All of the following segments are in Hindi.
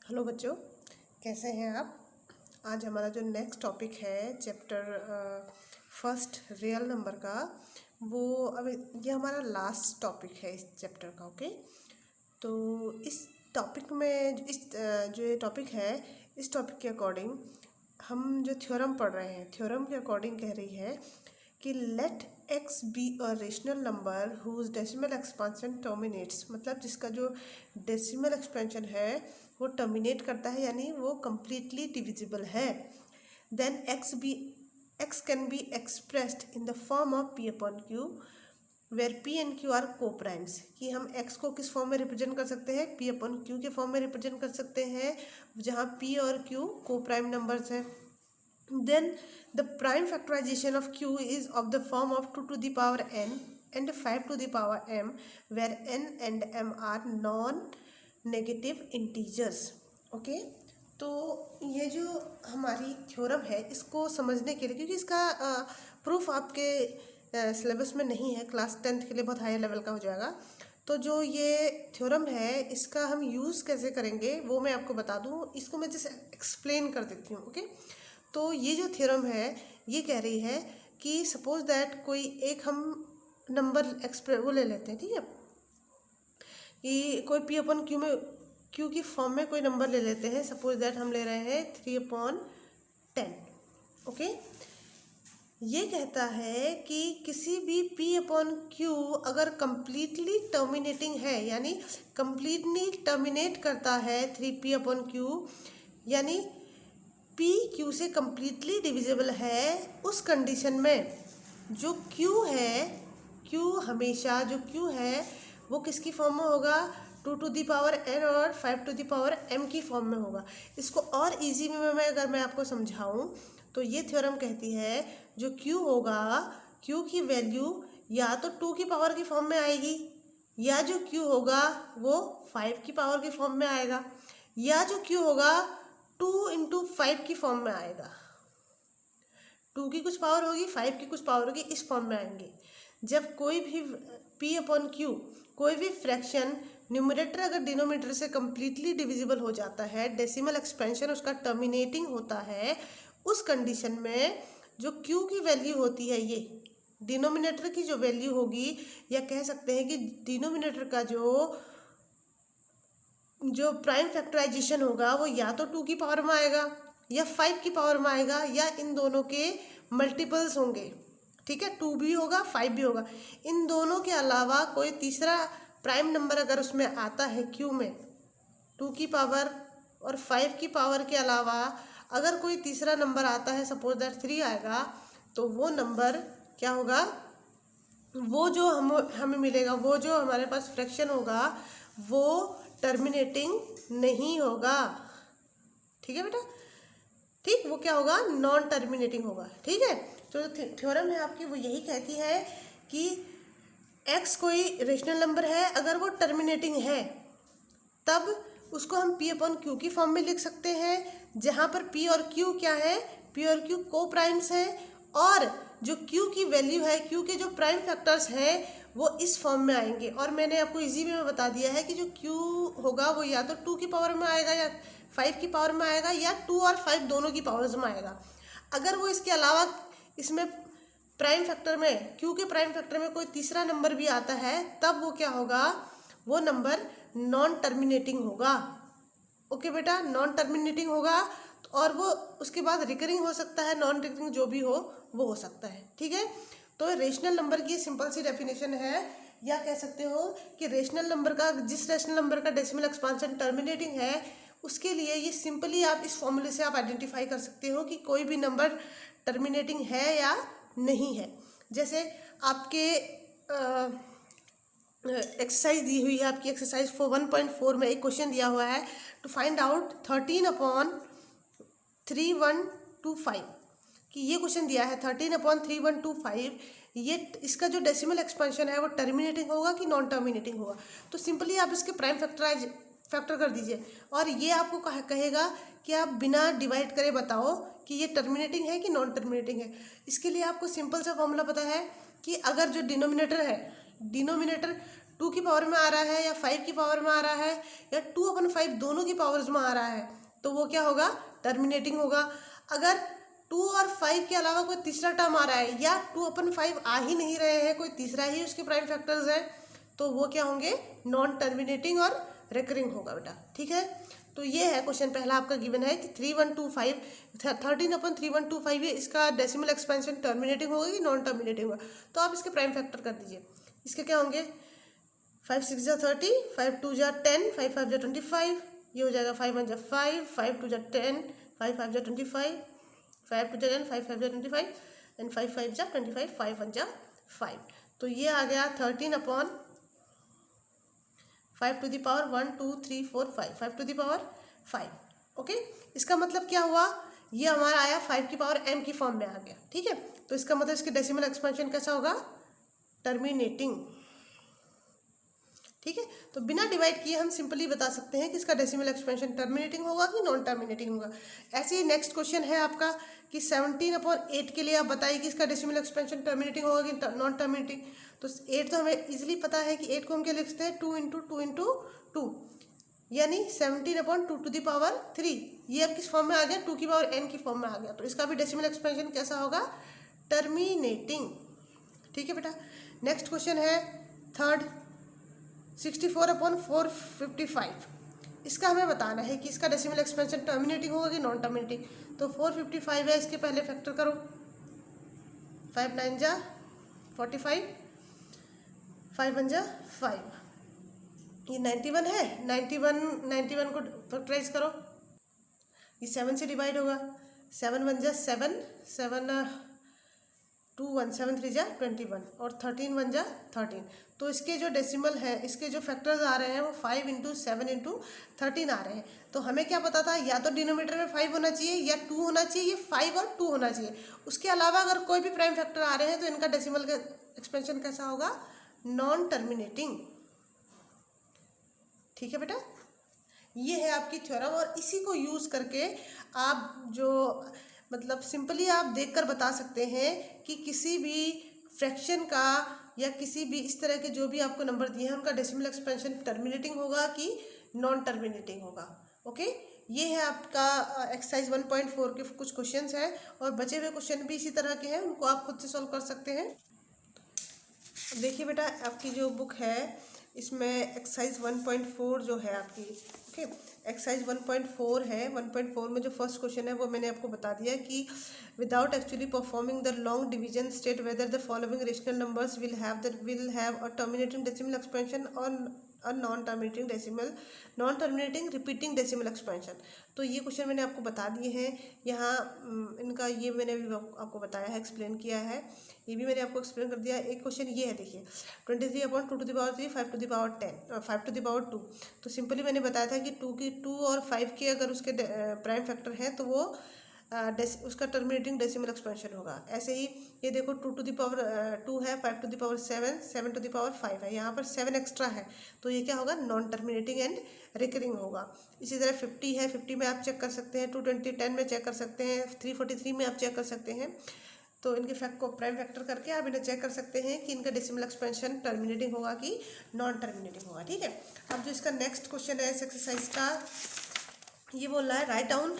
हेलो बच्चों, कैसे हैं आप। आज हमारा जो नेक्स्ट टॉपिक है चैप्टर फर्स्ट रियल नंबर का, वो अब ये हमारा लास्ट टॉपिक है इस चैप्टर का। ओके, तो इस टॉपिक में जो ये टॉपिक है, इस टॉपिक के अकॉर्डिंग हम जो थ्योरम पढ़ रहे हैं, थ्योरम के अकॉर्डिंग कह रही है कि let x be a rational number whose decimal expansion terminates, मतलब जिसका जो डेसिमल एक्सपेंशन है वो टर्मिनेट करता है, यानी वो कम्प्लीटली डिविजिबल है। Then x can be expressed in the form of p upon q where p and q are coprimes, कि हम एक्स को किस फॉर्म में रिप्रेजेंट कर सकते हैं, पी अपॉन क्यू के फॉर्म में रिप्रेजेंट कर सकते हैं, जहाँ पी और क्यू को प्राइम नंबर्स हैं। Then the prime factorization of q is of the form of 2 to the power n and 5 to the power m, where n and m are non-negative integers. Okay, तो ये जो हमारी थ्योरम है, इसको समझने के लिए, क्योंकि इसका प्रूफ आपके सिलेबस में नहीं है, क्लास 10th के लिए बहुत हाई लेवल का हो जाएगा, तो जो ये थ्योरम है इसका हम यूज़ कैसे करेंगे वो मैं आपको बता दूँ। इसको मैं जैसे एक्सप्लेन कर देती हूँ। ओके, तो ये जो थ्योरम है ये कह रही है कि सपोज दैट कोई एक हम नंबर वो ले लेते हैं, ठीक है, कि कोई पी अपॉन क्यू में क्यू की फॉर्म में कोई नंबर ले लेते हैं। सपोज दैट हम ले रहे हैं 3/10। ओके, ये कहता है कि किसी भी पी अपॉन क्यू अगर कंप्लीटली टर्मिनेटिंग है, यानी कंप्लीटली टर्मिनेट करता है 3p/q, यानी पी क्यू से कम्प्लीटली डिविजिबल है, उस कंडीशन में जो क्यू है, क्यू हमेशा जो क्यू है वो किसकी फॉर्म में होगा, 2 to the power n और 5 to the power m की फॉर्म में होगा। इसको और इजी में अगर मैं आपको समझाऊं तो ये थ्योरम कहती है जो क्यू होगा, क्यू की वैल्यू या तो 2 की पावर की फॉर्म में आएगी, या जो क्यू होगा वो 5 की पावर की फॉर्म में आएगा, या जो क्यू होगा 2 × 5 की फॉर्म में आएगा। 2 की कुछ पावर होगी, 5 की कुछ पावर होगी, इस फॉर्म में आएंगे। जब कोई भी p अपॉन क्यू, कोई भी फ्रैक्शन न्यूमरेटर अगर डिनोमिनेटर से कम्प्लीटली डिविजिबल हो जाता है, डेसिमल एक्सपेंशन उसका टर्मिनेटिंग होता है, उस कंडीशन में जो q की वैल्यू होती है, ये डिनोमिनेटर की जो वैल्यू होगी, या कह सकते हैं कि डिनोमिनेटर का जो प्राइम फैक्टराइजेशन होगा वो या तो 2 की पावर में आएगा या 5 की पावर में आएगा, या इन दोनों के मल्टीपल्स होंगे। ठीक है, 2 भी होगा 5 भी होगा। इन दोनों के अलावा कोई तीसरा प्राइम नंबर अगर उसमें आता है क्यू में, 2 की पावर और 5 की पावर के अलावा अगर कोई तीसरा नंबर आता है, सपोज दैट 3 आएगा, तो वो नंबर क्या होगा, वो जो हमें मिलेगा, वो जो हमारे पास फ्रैक्शन होगा वो टर्मिनेटिंग नहीं होगा। ठीक है बेटा, ठीक, वो क्या होगा, नॉन टर्मिनेटिंग होगा। ठीक है, तो थ्योरम है आपकी वो यही कहती है कि x कोई रेशनल नंबर है, अगर वो टर्मिनेटिंग है तब उसको हम p अपॉन क्यू की फॉर्म में लिख सकते हैं, जहाँ पर p और q क्या है, p और q को प्राइम्स है, और जो q की वैल्यू है, q के जो प्राइम फैक्टर्स हैं वो इस फॉर्म में आएंगे। और मैंने आपको इजी में बता दिया है कि जो q होगा वो या तो 2 की पावर में आएगा या 5 की पावर में आएगा, या 2 और 5 दोनों की पावर्स में आएगा। अगर वो इसके अलावा इसमें प्राइम फैक्टर में, q के प्राइम फैक्टर में कोई तीसरा नंबर भी आता है, तब वो क्या होगा, वो नंबर नॉन टर्मिनेटिंग होगा। ओके बेटा, नॉन टर्मिनेटिंग होगा, और वो उसके बाद रिकरिंग हो सकता है, नॉन रिकरिंग जो भी हो वो हो सकता है। ठीक है, तो रेशनल नंबर की सिंपल सी डेफिनेशन है, या कह सकते हो कि रेशनल नंबर का, जिस रेशनल नंबर का डेसिमल एक्सपेंशन टर्मिनेटिंग है, उसके लिए ये सिंपली आप इस फॉर्मूले से आप आइडेंटिफाई कर सकते हो कि कोई भी नंबर टर्मिनेटिंग है या नहीं है। जैसे आपके एक्सरसाइज दी हुई है, आपकी एक्सरसाइज 1.4 में एक क्वेश्चन दिया हुआ है, टू फाइंड आउट 13/3125, कि ये क्वेश्चन दिया है 13/3125, ये इसका जो डेसिमल एक्सपेंशन है वो टर्मिनेटिंग होगा कि नॉन टर्मिनेटिंग होगा। तो सिंपली आप इसके प्राइम फैक्टर कर दीजिए, और ये आपको कहेगा कि आप बिना डिवाइड करे बताओ कि ये टर्मिनेटिंग है कि नॉन टर्मिनेटिंग है। इसके लिए आपको सिंपल सा फॉर्मूला पता है कि अगर जो डिनोमिनेटर है, डिनोमिनेटर 2 की पावर में आ रहा है या 5 की पावर में आ रहा है या 2/5 दोनों की पावर्स में आ रहा है, तो वो क्या होगा, टर्मिनेटिंग होगा। अगर 2 और 5 के अलावा कोई तीसरा टर्म आ रहा है या 2/5 आ ही नहीं रहे हैं, कोई तीसरा ही उसके प्राइम फैक्टर्स है, तो वो क्या होंगे, नॉन टर्मिनेटिंग और रिकरिंग होगा बेटा। ठीक है, तो ये है क्वेश्चन पहला आपका गिवन है कि 3125 13/3125 है, इसका डेसिमल एक्सपेंशन टर्मिनेटिंग होगा कि नॉन टर्मिनेटिंग होगा। तो आप इसके प्राइम फैक्टर कर दीजिए। इसके क्या होंगे, 5 6 जा 30, 5 2 जा 10, 5 5 जा 25, ये हो जाएगा 5 1 जा 5, 5 2 जा 10, 5 5 जा 25, 5 2 जा 10, 5 5 जा 25 एंड 5 5 जा 25, 5 1 जा 5। तो ये आ गया 13/5 to the power 1 2 3 4 5, 5 to the power 5। Okay, इसका मतलब क्या हुआ, ये हमारा आया 5 की पावर m की फॉर्म में आ गया। ठीक है, तो इसका मतलब इसके डेसिमल एक्सपेंशन कैसा होगा, टर्मिनेटिंग। ठीक है, तो बिना डिवाइड किए हम सिंपली बता सकते हैं कि इसका डेसिमल एक्सपेंशन टर्मिनेटिंग होगा कि नॉन टर्मिनेटिंग होगा। ऐसे ही नेक्स्ट क्वेश्चन है आपका कि 17/8 के लिए आप बताइए कि इसका डेसिमल एक्सपेंशन टर्मिनेटिंग होगा कि नॉन टर्मिनेटिंग। तो 8 तो हमें इजीली पता है कि 8 को हम क्या लिखते हैं, 2 × 2 × 2 यानी 17/2 to the power 3। ये अब किस फॉर्म में आ गया, 2 की पावर n की फॉर्म में आ गया। तो इसका भी डेसिमल एक्सपेंशन कैसा होगा, टर्मिनेटिंग। ठीक है बेटा, नेक्स्ट क्वेश्चन है थर्ड 64/455। इसका हमें बताना है कि इसका डेसिमल एक्सपेंशन टर्मिनेटिंग होगा कि नॉन टर्मिनेटिंग। तो 455 है, इसके पहले फैक्टर करो, 5 9 जा 45, 5 1 जा 5, ये 91 है, 91 को फैक्टराइज करो, ये 7 से डिवाइड होगा, 7 1 जा 7, 7 2 1 7 3 जा 21 और 13 1 जा 13। तो इसके जो डेसिमल है, इसके जो फैक्टर्स आ रहे हैं वो 5 × 7 × 13 आ रहे हैं। तो हमें क्या पता था, या तो डिनोमिनेटर में 5 होना चाहिए या 2 होना चाहिए, ये 5 और 2 होना चाहिए। उसके अलावा अगर कोई भी प्राइम फैक्टर आ रहे हैं तो इनका डेसिमल का एक्सपेंशन कैसा होगा, नॉन टर्मिनेटिंग। ठीक है बेटा, ये है आपकी थ्योरम और इसी को यूज़ करके आप जो मतलब सिंपली आप देखकर बता सकते हैं कि किसी भी फ्रैक्शन का या किसी भी इस तरह के जो भी आपको नंबर दिए हैं उनका डेसिमल एक्सपेंशन टर्मिनेटिंग होगा कि नॉन टर्मिनेटिंग होगा। ओके, ये है आपका एक्सरसाइज 1.4 के कुछ क्वेश्चंस हैं और बचे हुए क्वेश्चन भी इसी तरह के हैं, उनको आप खुद से सॉल्व कर सकते हैं। देखिए बेटा, आपकी जो बुक है इसमें एक्सरसाइज 1.4 जो है आपकी, ओके, एक्सरसाइज 1.4 है। 1.4 में जो फर्स्ट क्वेश्चन है वो मैंने आपको बता दिया कि without actually performing the long division state whether the following rational numbers will have a terminating decimal expansion और a non terminating repeating decimal expansion. तो ये क्वेश्चन मैंने आपको बता दिए हैं यहाँ, इनका ये मैंने भी आपको बताया है, एक्सप्लेन किया है, ये भी मैंने आपको एक्सप्लेन कर दिया। एक क्वेश्चन ये है, देखिए 23/2 to the power 3, 5 to the power 10, 5 to the power 2। तो सिंपली मैंने बताया था कि 2 और 5 के अगर उसके प्राइम फैक्टर हैं तो वो उसका टर्मिनेटिंग डेसिमल एक्सपेंशन होगा। ऐसे ही ये देखो 2 to the power 2 है, 5 to the power 7, 7 to the power 5 है, यहाँ पर 7 एक्स्ट्रा है, तो ये क्या होगा, नॉन टर्मिनेटिंग एंड रिकरिंग होगा। इसी तरह 50 है, 50 में आप चेक कर सकते हैं, 220 10 में चेक कर सकते हैं, 343 में आप चेक कर सकते हैं। तो इनके फैक्ट को प्राइम फैक्टर करके आप इन्हें चेक कर सकते हैं कि इनका डेसिमल एक्सपेंशन टर्मिनेटिंग होगा कि नॉन टर्मिनेटिंग होगा। ठीक है, अब जो इसका नेक्स्ट क्वेश्चन है इस एक्सरसाइज का, ये बोल रहा है write down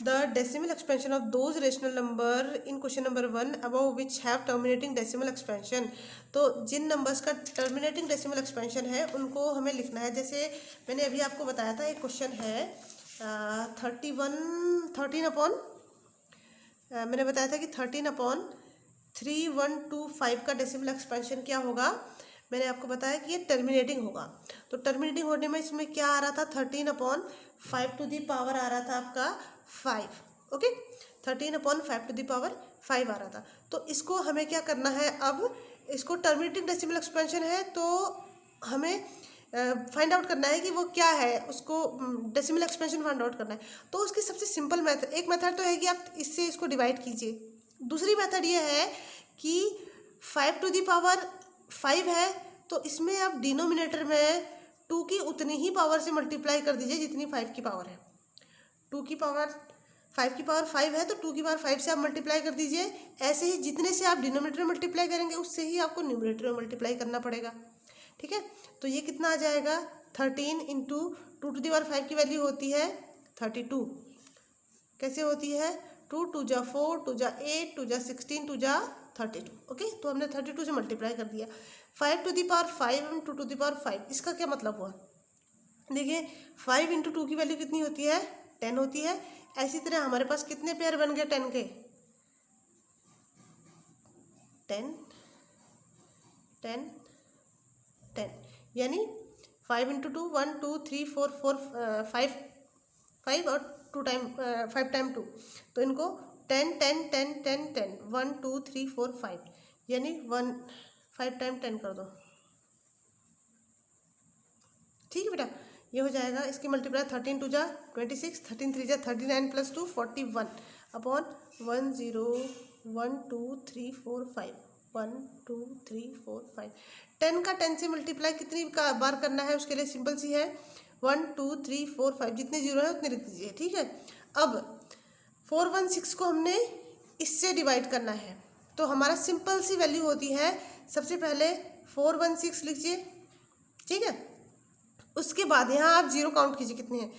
the decimal expansion of those rational number in question number 1 above which have terminating decimal expansion. तो जिन नंबर्स का टर्मिनेटिंग डेसिमल एक्सपेंशन है उनको हमें लिखना है। जैसे मैंने अभी आपको बताया था, एक क्वेश्चन है 13 मैंने बताया था कि 13/3125 का डेसिमल एक्सपेंशन क्या होगा, मैंने आपको बताया कि ये टर्मिनेटिंग होगा। तो टर्मिनेटिंग होने में इसमें क्या आ रहा था, 13/5 to the power आ रहा था आपका 5। ओके, 13/5 to the power 5 आ रहा था। तो इसको हमें क्या करना है, अब इसको टर्मिनेटिंग डेसिमल एक्सपेंशन है तो हमें फाइंड आउट करना है कि वो क्या है, उसको डेसिमल एक्सपेंशन फाइंड आउट करना है। तो उसकी सबसे सिंपल मेथड, एक मेथड तो है कि आप इससे इसको डिवाइड कीजिए, दूसरी मेथड ये है कि 5 to the power 5 है तो इसमें आप डिनोमिनेटर में 2 की उतनी ही पावर से मल्टीप्लाई कर दीजिए जितनी 5 की पावर है। 5 की पावर 5 है तो 2 की पावर 5 से आप मल्टीप्लाई कर दीजिए। ऐसे ही जितने से आप डिनोमिनेटर में मल्टीप्लाई करेंगे उससे ही आपको न्यूमरेटर में मल्टीप्लाई करना पड़ेगा। ठीक है। तो ये कितना आ जाएगा, 13 इंटू 2⁵ की वैल्यू होती है 32। कैसे होती है, 2 2 जा 4, 2 जा 8, 2 जा 16, 2 जा 32। ओके, तो हमने 32 से मल्टीप्लाई कर दिया। 5⁵ एंड 2⁵, इसका क्या मतलब हुआ, देखिए 5 इंटू 2 की वैल्यू कितनी होती है, 10 होती है। ऐसी तरह हमारे पास कितने पेयर बन गए 10 के, 10 10 10, यानी 5 इंटू 2 1 2 3 4 4 5 5 और 2 टाइम 5 टाइम 2, तो इनको 10 10 10 10 10 1 2 3 4 5, यानी 5 टाइम 10 कर दो। ठीक है बेटा, ये हो जाएगा, इसकी मल्टीप्लाई 13 2 जा 26, 13 3 जा 39 प्लस 2 41 अपॉन 1 0 1 2 3 4 5 1 2 3 4 5। 10 का 10 से मल्टीप्लाई कितनी बार करना है, उसके लिए सिंपल सी है, 1 2 3 4 5, जितने जीरो है उतने लिख दीजिए। ठीक है, अब 416 को हमने इससे डिवाइड करना है, तो हमारा सिंपल सी वैल्यू होती है, सबसे पहले 416 लीजिए। ठीक है, उसके बाद यहाँ आप जीरो काउंट कीजिए, कितने हैं,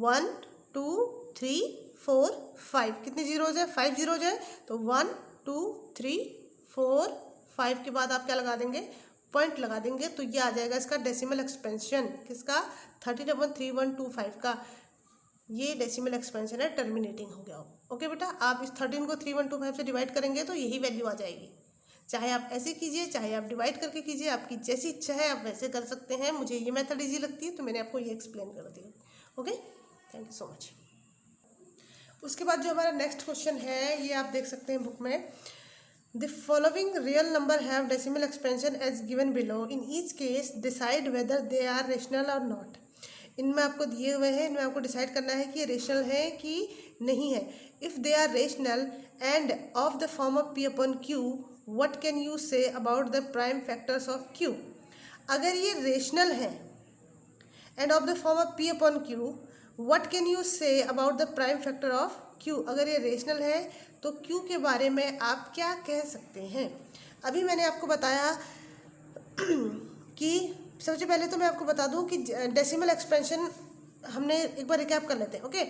1 2 3 4 5, कितने जीरो हो जाए, 5 जीरो हो जाए, तो 1 2 3 4 5 के बाद आप क्या लगा देंगे, पॉइंट लगा देंगे, तो ये आ जाएगा इसका डेसिमल एक्सपेंशन, किसका, 13.3125 का, ये डेसिमल एक्सपेंशन है, टर्मिनेटिंग हो गया। ओके बेटा, आप इस 13 को 3125 से डिवाइड करेंगे तो यही वैल्यू आ जाएगी। चाहे आप ऐसे कीजिए, चाहे आप डिवाइड करके कीजिए, आपकी जैसी इच्छा है आप वैसे कर सकते हैं। मुझे ये मेथड इजी लगती है तो मैंने आपको ये एक्सप्लेन कर दिया। Okay, thank you so much. उसके बाद जो हमारा नेक्स्ट क्वेश्चन है, ये आप देख सकते हैं बुक में, the following real number have decimal expansion as given below, in each case decide whether they are rational or not. इनमें आपको दिए हुए हैं, इनमें आपको डिसाइड करना है कि ये रेशनल है कि नहीं है। If they are rational and of the form of p upon q, what can you say about the prime factors of q. अगर ये रेशनल है and of the form of p upon q, what can you say about the prime factor of q. अगर ये रेशनल है तो क्यू के बारे में आप क्या कह सकते हैं। अभी मैंने आपको बताया कि सबसे पहले तो मैं आपको बता दूं कि डेसिमल एक्सपेंशन हमने एक बार रिकैप कर लेते हैं। ओके,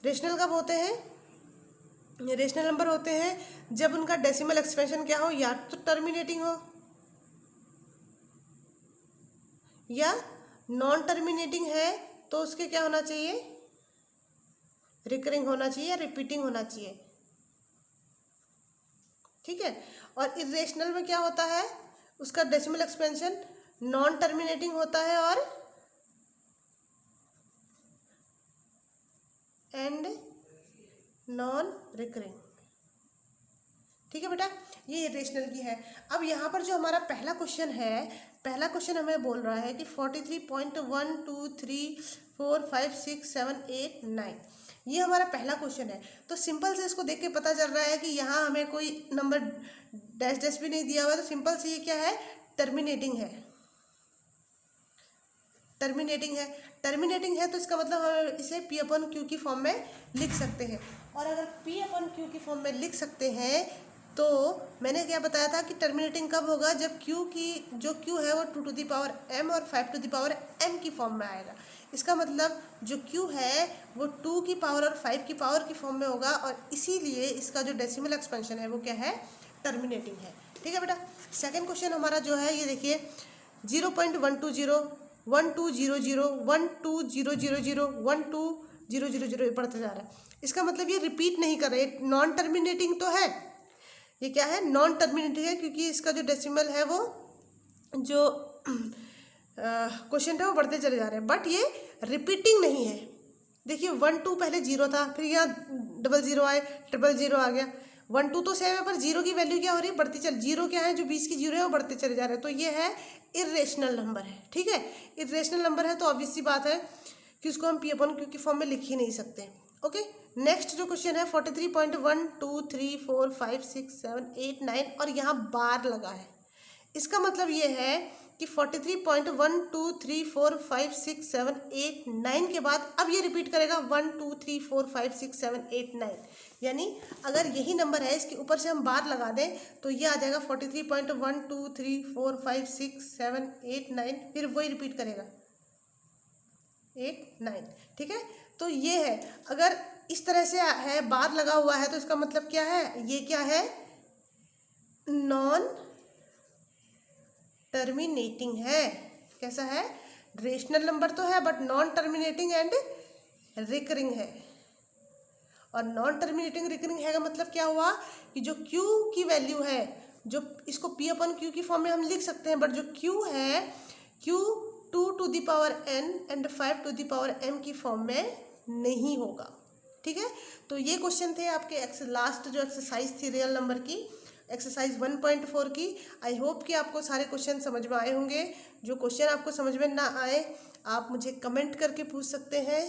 रेशनल कब होते हैं, रेशनल नंबर होते हैं जब उनका डेसिमल एक्सपेंशन क्या हो, या तो टर्मिनेटिंग हो या नॉन टर्मिनेटिंग है, तो उसके क्या होना चाहिए, रिकरिंग होना चाहिए या रिपीटिंग होना चाहिए। ठीक है, और इरेशनल में क्या होता है, उसका डेसिमल एक्सपेंशन नॉन टर्मिनेटिंग होता है और एंड नॉन रिकरिंग। ठीक है बेटा, ये इरेशनल की है। अब यहाँ पर जो हमारा पहला क्वेश्चन है, पहला क्वेश्चन हमें बोल रहा है कि 43.123456789, ये हमारा पहला क्वेश्चन है। तो सिंपल से इसको देख के पता चल रहा है कि यहाँ हमें कोई नंबर डैश डैश भी नहीं दिया हुआ है, तो सिंपल से ये क्या है, टर्मिनेटिंग है। टर्मिनेटिंग है, टर्मिनेटिंग है तो इसका मतलब हम इसे पी अपॉन क्यू की फॉर्म में लिख सकते हैं। और अगर पी अपॉन क्यू की फॉर्म में लिख सकते हैं तो मैंने क्या बताया था कि टर्मिनेटिंग कब होगा, जब क्यू की जो क्यू है वो 2 टू द पावर m और 5 टू द पावर m की फॉर्म में आएगा। इसका मतलब जो क्यू है वो 2 की पावर और 5 की पावर की फॉर्म में होगा, और इसीलिए इसका जो डेसिमल एक्सपेंशन है वो क्या है, टर्मिनेटिंग है। ठीक है बेटा, सेकेंड क्वेश्चन हमारा जो है ये देखिए, 0.120 1200 12000 12000 बढ़ते जा रहा है। इसका मतलब ये रिपीट नहीं कर रहे, नॉन टर्मिनेटिंग तो है, ये क्या है, नॉन टर्मिनेटिंग है, क्योंकि इसका जो डेसिमल है वो जो क्वेश्चन है वो बढ़ते चले जा रहे हैं, बट ये रिपीटिंग नहीं है। देखिए 1 2 पहले 0 था, फिर यहाँ 00 आए, 000 आ गया, 1 2 तो सेम है, पर 0 की वैल्यू क्या हो रही है, बढ़ती चल, 0 क्या है, जो 20 की 0 है वो बढ़ते चले जा रहे हैं, तो ये है इरेशनल नंबर है। ठीक है, इरेशनल नंबर है तो ऑब्वियस सी बात है कि उसको हम पी अपॉन क्यू की फॉर्म में लिख ही नहीं सकते। ओके, नेक्स्ट जो क्वेश्चन है 43.123456789 और यहाँ बार लगा है। इसका मतलब ये है कि 43.1 2 3 4 5 6 7 8 9 के बाद अब ये रिपीट करेगा 1 2 3 4 5 6 7 8 9। यानी अगर यही नंबर है, इसके ऊपर से हम बार लगा दें तो ये आ जाएगा 43.1 2 3 4 5 6 7 8 9, फिर वही रिपीट करेगा 8 9। ठीक है, तो ये है। अगर इस तरह से है, बार लगा हुआ है, तो इसका मतलब क्या है, ये क्या है, नॉन टर्मिनेटिंग है। कैसा है, रेशनल नंबर तो है but non terminating and recurring है। और नॉन टर्मिनेटिंग रिकरिंग है का मतलब क्या हुआ कि जो Q की वैल्यू है, जो इसको P अपन Q की फॉर्म में हम लिख सकते हैं, बट जो Q है, Q 2 to the power n and 5 to the power m की फॉर्म में नहीं होगा। ठीक है, तो ये क्वेश्चन थे आपके लास्ट जो एक्सरसाइज थी रियल नंबर की, एक्सरसाइज 1.4 की। आई होप कि आपको सारे क्वेश्चन समझ में आए होंगे। जो क्वेश्चन आपको समझ में ना आए आप मुझे कमेंट करके पूछ सकते हैं।